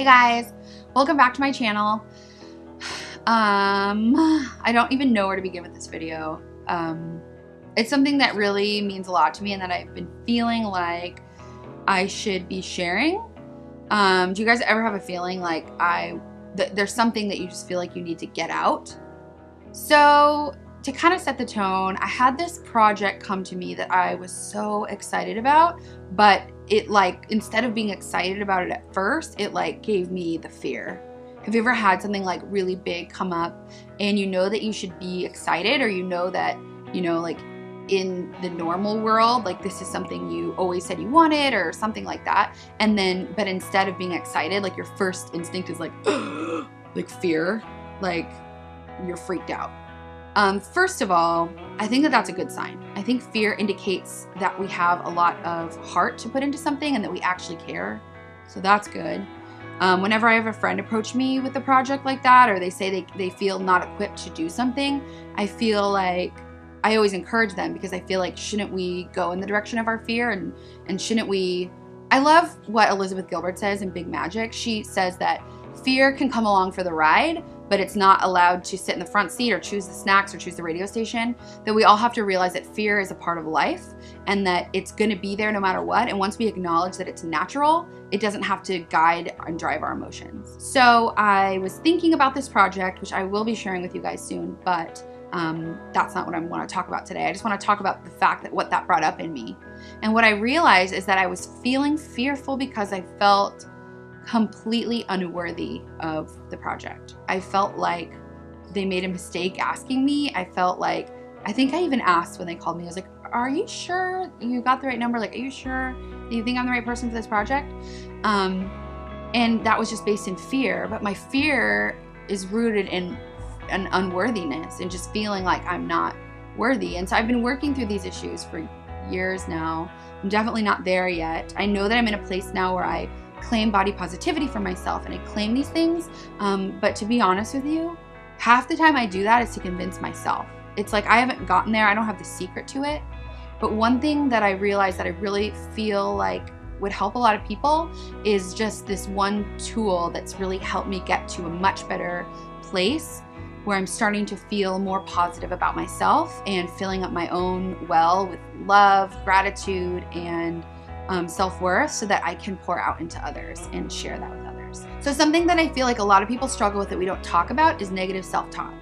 guys, welcome back to my channel. I don't even know where to begin with this video. It's something that really means a lot to me and that I've been feeling like I should be sharing. Do you guys ever have a feeling like there's something that you just feel like you need to get out? So to kind of set the tone, I had this project come to me that I was so excited about, but it instead of being excited about it at first, it gave me the fear. Have you ever had something really big come up and you know that you should be excited, or you know that, in the normal world, this is something you always said you wanted or something like that, and then, but instead of being excited, your first instinct is fear, you're freaked out. First of all, I think that that's a good sign. I think fear indicates that we have a lot of heart to put into something and that we actually care. So that's good. Whenever I have a friend approach me with a project like that, or they say they feel not equipped to do something, I feel like I always encourage them, because I feel like, shouldn't we go in the direction of our fear, and shouldn't we? I love what Elizabeth Gilbert says in Big Magic. She says that fear can come along for the ride, but it's not allowed to sit in the front seat or choose the snacks or choose the radio station. That we all have to realize that fear is a part of life and that it's going to be there no matter what. And once we acknowledge that it's natural, it doesn't have to guide and drive our emotions. So I was thinking about this project, which I will be sharing with you guys soon, but that's not what I want to talk about today. I just want to talk about the fact that what that brought up in me. And what I realized is that I was feeling fearful because I felt completely unworthy of the project. I felt like they made a mistake asking me. I felt like, I think I even asked when they called me, I was like, are you sure you got the right number? Are you sure that you think I'm the right person for this project? And that was just based in fear, but my fear is rooted in an unworthiness and just feeling like I'm not worthy. And so I've been working through these issues for years now. I'm definitely not there yet. I know that I'm in a place now where I claim body positivity for myself and I claim these things, but to be honest with you, half the time I do that is to convince myself. It's like I haven't gotten there. I don't have the secret to it. But one thing that I realized that I really feel like would help a lot of people is just this one tool that's really helped me get to a much better place where I'm starting to feel more positive about myself and filling up my own well with love, gratitude, and self-worth, so that I can pour out into others and share that with others. So something that I feel like a lot of people struggle with that we don't talk about is negative self-talk.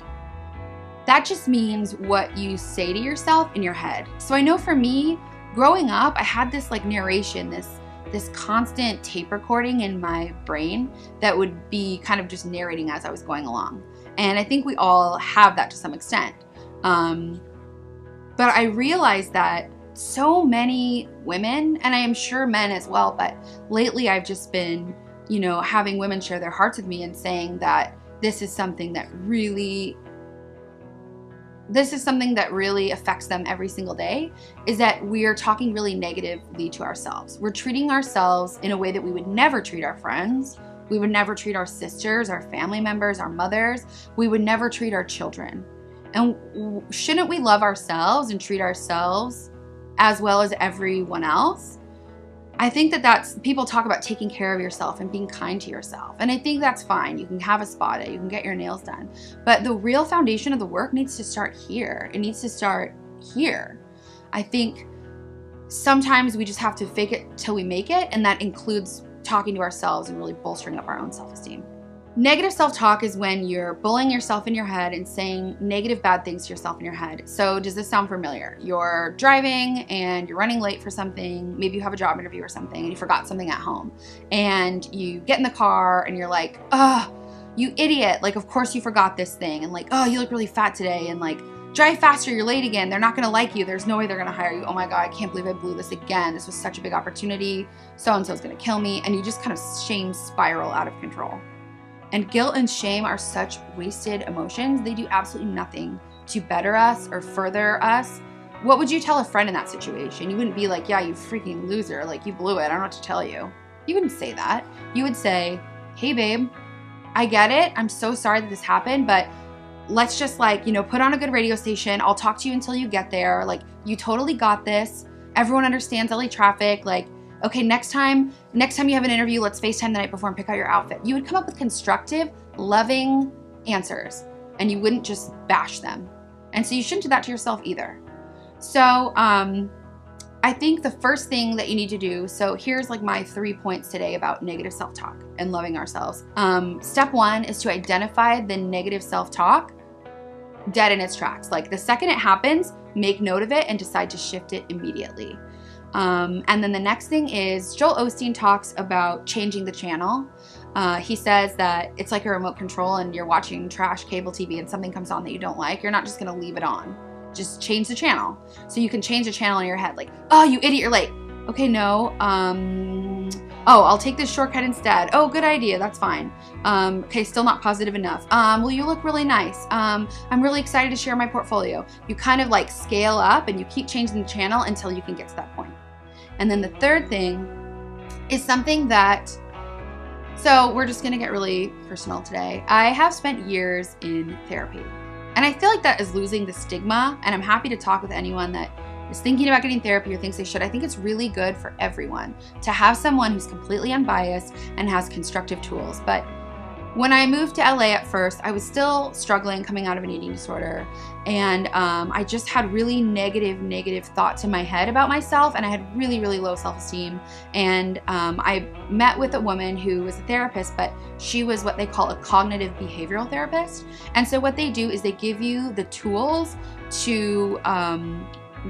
That just means what you say to yourself in your head. So I know for me, growing up, I had this narration, this constant tape recording in my brain that would be kind of just narrating as I was going along. And I think we all have that to some extent. But I realized that so many women, and I am sure men as well, but lately I've just been, having women share their hearts with me and saying that this is something that really affects them every single day, is that we are talking really negatively to ourselves. We're treating ourselves in a way that we would never treat our friends. We would never treat our sisters, our family members, our mothers. We would never treat our children. And shouldn't we love ourselves and treat ourselves as well as everyone else? I think that people talk about taking care of yourself and being kind to yourself. And I think that's fine. You can have a spa day, you can get your nails done. But the real foundation of the work needs to start here. It needs to start here. I think sometimes we just have to fake it till we make it, and that includes talking to ourselves and really bolstering up our own self-esteem. Negative self-talk is when you're bullying yourself in your head and saying negative, bad things to yourself in your head. So does this sound familiar? You're driving and you're running late for something. Maybe you have a job interview or something and you forgot something at home. And you get in the car and you're like, oh, you idiot. Of course you forgot this thing. And oh, you look really fat today. And drive faster, you're late again. They're not gonna like you. There's no way they're gonna hire you. Oh my God, I can't believe I blew this again. This was such a big opportunity. So-and-so's gonna kill me. And you just kind of shame spiral out of control. And guilt and shame are such wasted emotions. They do absolutely nothing to better us or further us. What would you tell a friend in that situation? You wouldn't be like, yeah, you freaking loser. You blew it. I don't know what to tell you. You wouldn't say that. You would say, hey babe, I get it. I'm so sorry that this happened, but let's just put on a good radio station. I'll talk to you until you get there. You totally got this. Everyone understands LA traffic. Okay, next time you have an interview, let's FaceTime the night before and pick out your outfit. You would come up with constructive, loving answers, and you wouldn't just bash them. And so you shouldn't do that to yourself either. So I think the first thing that you need to do, so here's like my 3 points today about negative self-talk and loving ourselves. Step 1 is to identify the negative self-talk dead in its tracks. Like the second it happens, make note of it and decide to shift it immediately. And then the next thing is Joel Osteen talks about changing the channel. He says that it's like a remote control and you're watching trash cable TV and something comes on that you don't like. You're not just gonna leave it on. Just change the channel. So you can change the channel in your head. Like, oh, you idiot, you're late. Okay, no. Oh, I'll take this shortcut instead. Oh, good idea, that's fine. Okay, still not positive enough. Well, you look really nice. I'm really excited to share my portfolio. You kind of like scale up and you keep changing the channel until you can get to that point. And then the third thing is something that, so we're just gonna get really personal today. I have spent years in therapy. And I feel like that is losing the stigma, and I'm happy to talk with anyone that is thinking about getting therapy or thinks they should. I think it's really good for everyone to have someone who's completely unbiased and has constructive tools. But when I moved to LA at first, I was still struggling coming out of an eating disorder. And I just had really negative thoughts in my head about myself, and I had really low self-esteem. And I met with a woman who was a therapist, but she was what they call a cognitive behavioral therapist. And so what they do is they give you the tools to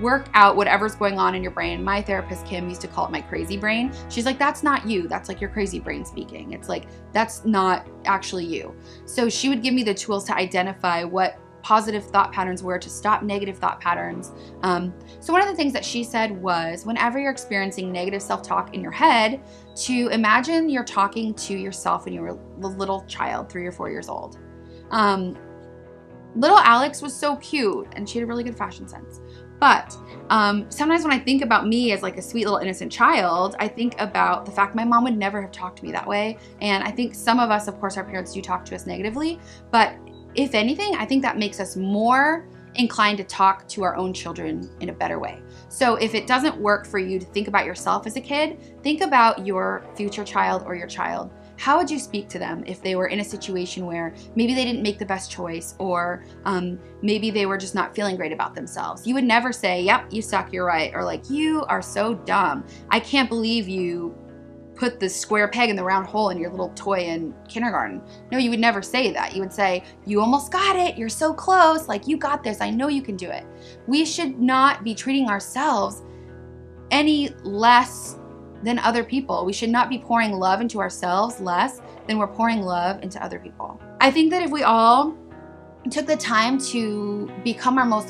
work out whatever's going on in your brain. My therapist, Kim, used to call it my crazy brain. She's like, that's not you. That's like your crazy brain speaking. It's like, that's not actually you. So she would give me the tools to identify what positive thought patterns were, to stop negative thought patterns. So one of the things that she said was, whenever you're experiencing negative self-talk in your head, to imagine you're talking to yourself when you were a little child, 3 or 4 years old. Little Alex was so cute, and she had a really good fashion sense. But sometimes when I think about me as like a sweet little innocent child, I think about the fact my mom would never have talked to me that way. And I think some of us, of course, our parents do talk to us negatively, but if anything, I think that makes us more inclined to talk to our own children in a better way. So if it doesn't work for you to think about yourself as a kid, think about your future child or your child. How would you speak to them if they were in a situation where maybe they didn't make the best choice, or maybe they were just not feeling great about themselves? You would never say, yep, you suck, you're right, or like, you are so dumb. I can't believe you put the square peg in the round hole in your little toy in kindergarten. No, you would never say that. You would say, you almost got it, you're so close, like you got this, I know you can do it. We should not be treating ourselves any less than other people. We should not be pouring love into ourselves less than we're pouring love into other people. I think that if we all took the time to become our most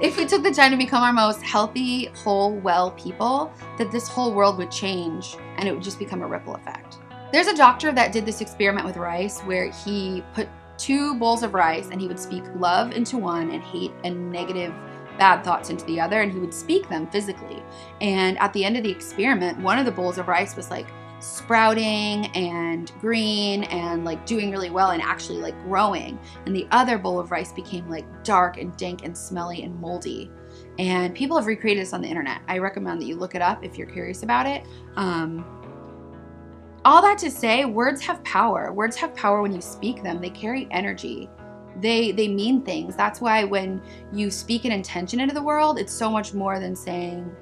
if we took the time to become our most healthy, whole, well people, that this whole world would change and it would just become a ripple effect. There's a doctor that did this experiment with rice where he put 2 bowls of rice and he would speak love into one and hate and negative bad thoughts into the other, and he would speak them physically. And at the end of the experiment, one of the bowls of rice was like sprouting and green and like doing really well and actually like growing, and the other bowl of rice became like dark and dank and smelly and moldy. And people have recreated this on the internet. I recommend that you look it up if you're curious about it. All that to say, words have power. Words have power when you speak them. They carry energy. They mean things. That's why when you speak an intention into the world, it's so much more than saying,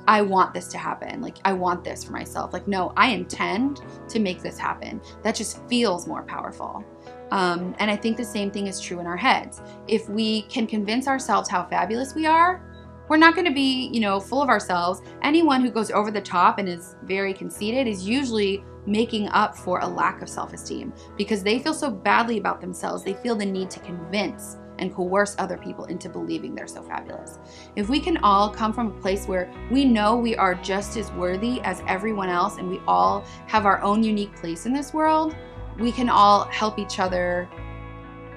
I want this to happen. Like, I want this for myself. Like, no, I intend to make this happen. That just feels more powerful. And I think the same thing is true in our heads. If we can convince ourselves how fabulous we are, we're not going to be, full of ourselves. Anyone who goes over the top and is very conceited is usually making up for a lack of self-esteem because they feel so badly about themselves. They feel the need to convince and coerce other people into believing they're so fabulous. If we can all come from a place where we know we are just as worthy as everyone else and we all have our own unique place in this world, we can all help each other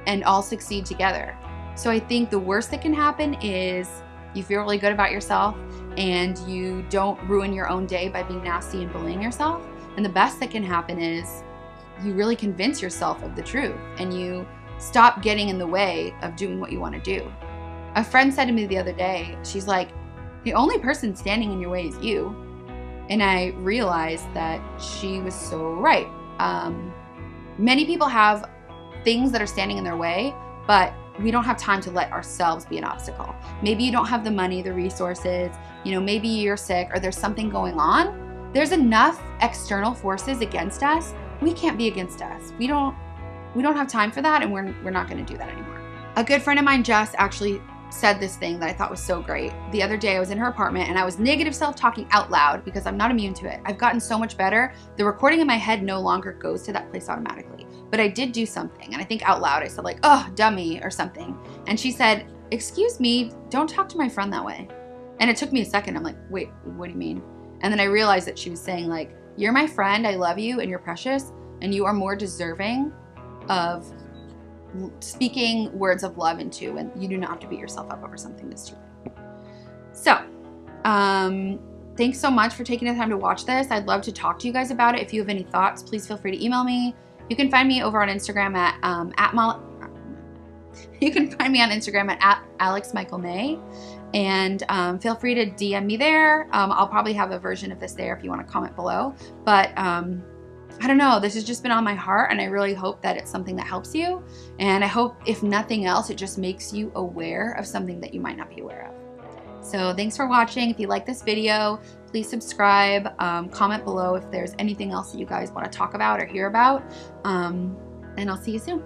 and all succeed together. So I think the worst that can happen is you feel really good about yourself and you don't ruin your own day by being nasty and bullying yourself. And the best that can happen is you really convince yourself of the truth and you stop getting in the way of doing what you want to do. A friend said to me the other day, she's like, The only person standing in your way is you. And I realized that she was so right. Many people have things that are standing in their way, but we don't have time to let ourselves be an obstacle. Maybe you don't have the money, the resources, you know, maybe you're sick or there's something going on. There's enough external forces against us. We can't be against us. We don't have time for that, and we're not going to do that anymore. A good friend of mine, Jess, actually said this thing that I thought was so great. The other day I was in her apartment and I was negative self-talking out loud because I'm not immune to it. I've gotten so much better. The recording in my head no longer goes to that place automatically. But I did do something, and I think out loud I said like, oh, dummy or something. And she said, excuse me, don't talk to my friend that way. And it took me a second. I'm like, wait, what do you mean? And then I realized that she was saying like, you're my friend, I love you, and you're precious, and you are more deserving of speaking words of love into, and you do not have to beat yourself up over something this stupid. So, thanks so much for taking the time to watch this. I'd love to talk to you guys about it. If you have any thoughts, please feel free to email me. You can find me over on Instagram you can find me on Instagram at AlexMichaelMay, and feel free to DM me there. I'll probably have a version of this there if you want to comment below. But I don't know, this has just been on my heart, and I really hope that it's something that helps you. And I hope, if nothing else, it just makes you aware of something that you might not be aware of. So thanks for watching. If you like this video, please subscribe, comment below if there's anything else that you guys want to talk about or hear about. And I'll see you soon.